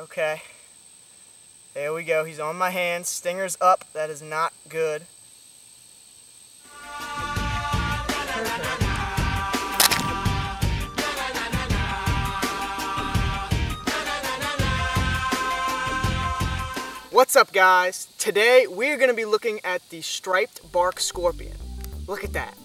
Okay. There we go. He's on my hand. Stinger's up. That is not good. What's up, guys? Today we're going to be looking at the striped bark scorpion. Look at that.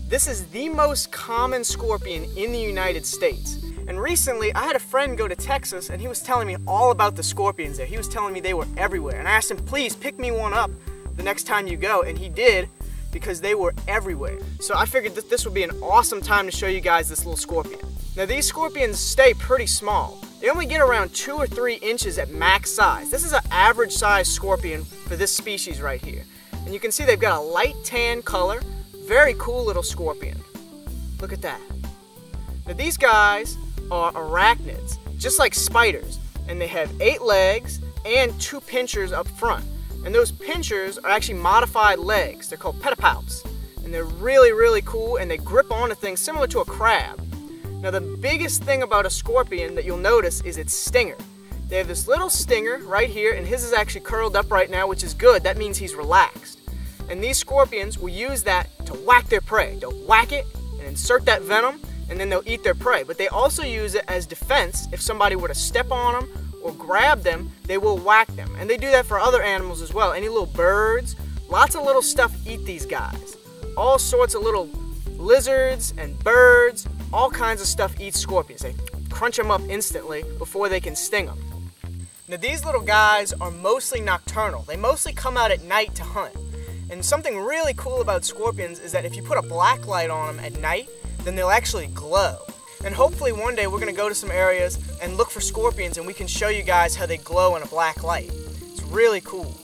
This is the most common scorpion in the United States. And recently I had a friend go to Texas and he was telling me all about the scorpions there. He was telling me they were everywhere. And I asked him, please pick me one up the next time you go. And he did, because they were everywhere. So I figured that this would be an awesome time to show you guys this little scorpion. Now these scorpions stay pretty small. They only get around 2 or 3 inches at max size. This is an average size scorpion for this species right here. And you can see they've got a light tan color. Very cool little scorpion. Look at that. Now these guys are arachnids, just like spiders. And they have 8 legs and 2 pinchers up front. And those pinchers are actually modified legs. They're called pedipalps. And they're really, really cool, and they grip onto things similar to a crab. Now the biggest thing about a scorpion that you'll notice is its stinger. They have this little stinger right here, and his is actually curled up right now, which is good. That means he's relaxed. And these scorpions will use that to whack their prey. They'll whack it and insert that venom, and then they'll eat their prey. But they also use it as defense. If somebody were to step on them or grab them, they will whack them. And they do that for other animals as well. Any little birds, lots of little stuff eat these guys. All sorts of little lizards and birds, all kinds of stuff eat scorpions. They crunch them up instantly before they can sting them. Now these little guys are mostly nocturnal. They mostly come out at night to hunt. And something really cool about scorpions is that if you put a black light on them at night, then they'll actually glow. And hopefully one day we're going to go to some areas and look for scorpions, and we can show you guys how they glow in a black light. It's really cool.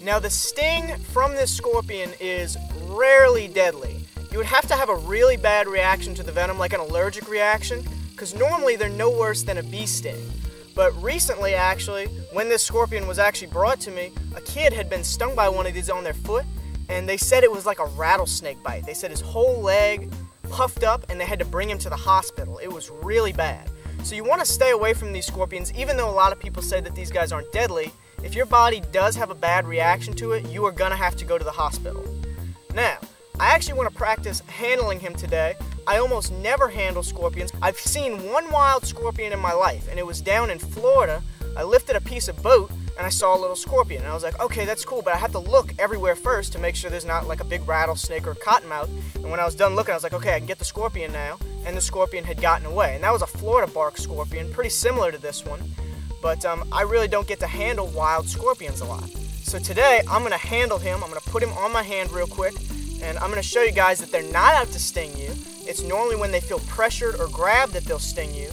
Now the sting from this scorpion is rarely deadly. You would have to have a really bad reaction to the venom, like an allergic reaction, because normally they're no worse than a bee sting. But recently, actually, when this scorpion was actually brought to me, a kid had been stung by one of these on their foot, and they said it was like a rattlesnake bite. They said his whole leg puffed up, and they had to bring him to the hospital. It was really bad. So you want to stay away from these scorpions, even though a lot of people say that these guys aren't deadly. If your body does have a bad reaction to it, you are going to have to go to the hospital. Now, I actually want to practice handling him today. I almost never handle scorpions. I've seen one wild scorpion in my life, and it was down in Florida. I lifted a piece of boat, and I saw a little scorpion. And I was like, okay, that's cool, but I have to look everywhere first to make sure there's not like a big rattlesnake or cottonmouth. And when I was done looking, I was like, okay, I can get the scorpion now. And the scorpion had gotten away. And that was a Florida bark scorpion, pretty similar to this one. But I really don't get to handle wild scorpions a lot. So today, I'm going to handle him. I'm going to put him on my hand real quick. And I'm going to show you guys that they're not out to sting you. It's normally when they feel pressured or grabbed that they'll sting you.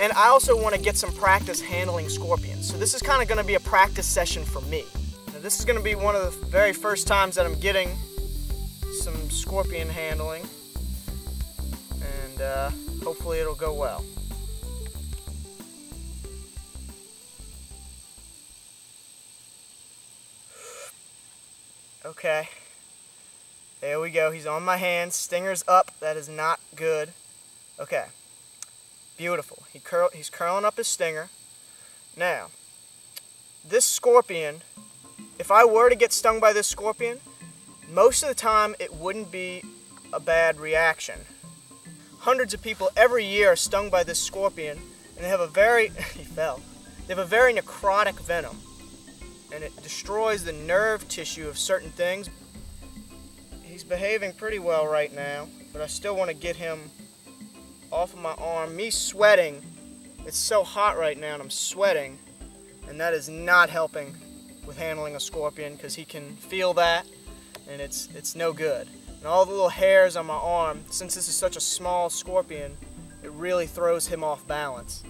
And I also want to get some practice handling scorpions. So this is kind of going to be a practice session for me. Now this is going to be one of the very first times that I'm getting some scorpion handling. And hopefully it'll go well. Okay. There we go. He's on my hand. Stinger's up. That is not good. Okay. Beautiful. He's curling up his stinger. Now, this scorpion, if I were to get stung by this scorpion, most of the time it wouldn't be a bad reaction. Hundreds of people every year are stung by this scorpion, and they have a very, he fell. They have a very necrotic venom, and it destroys the nerve tissue of certain things. He's behaving pretty well right now, but I still want to get him off of my arm. Me sweating, it's so hot right now and I'm sweating, and that is not helping with handling a scorpion, because he can feel that, and it's no good. And all the little hairs on my arm, since this is such a small scorpion, it really throws him off balance.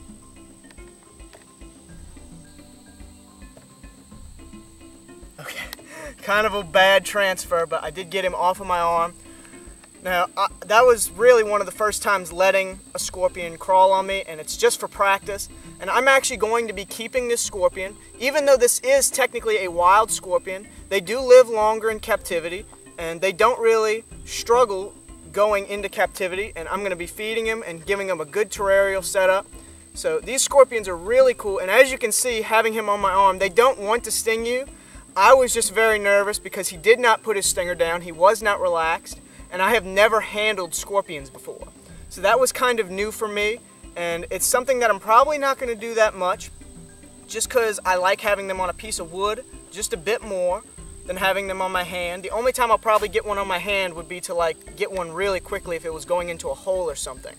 Okay. Kind of a bad transfer, but I did get him off of my arm. Now, that was really one of the first times letting a scorpion crawl on me, and it's just for practice. And I'm actually going to be keeping this scorpion. Even though this is technically a wild scorpion, they do live longer in captivity, and they don't really struggle going into captivity. And I'm going to be feeding him and giving him a good terrarial setup. So these scorpions are really cool, and as you can see, having him on my arm, they don't want to sting you. I was just very nervous because he did not put his stinger down, he was not relaxed, and I have never handled scorpions before. So that was kind of new for me, and it's something that I'm probably not going to do that much, just because I like having them on a piece of wood just a bit more than having them on my hand. The only time I'll probably get one on my hand would be to like get one really quickly if it was going into a hole or something.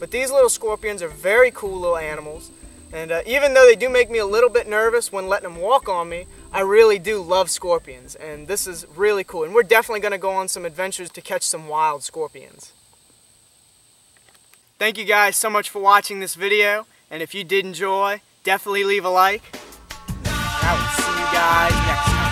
But these little scorpions are very cool little animals, and even though they do make me a little bit nervous when letting them walk on me, I really do love scorpions, and this is really cool. And we're definitely going to go on some adventures to catch some wild scorpions. Thank you guys so much for watching this video, and if you did enjoy, definitely leave a like. I will see you guys next time.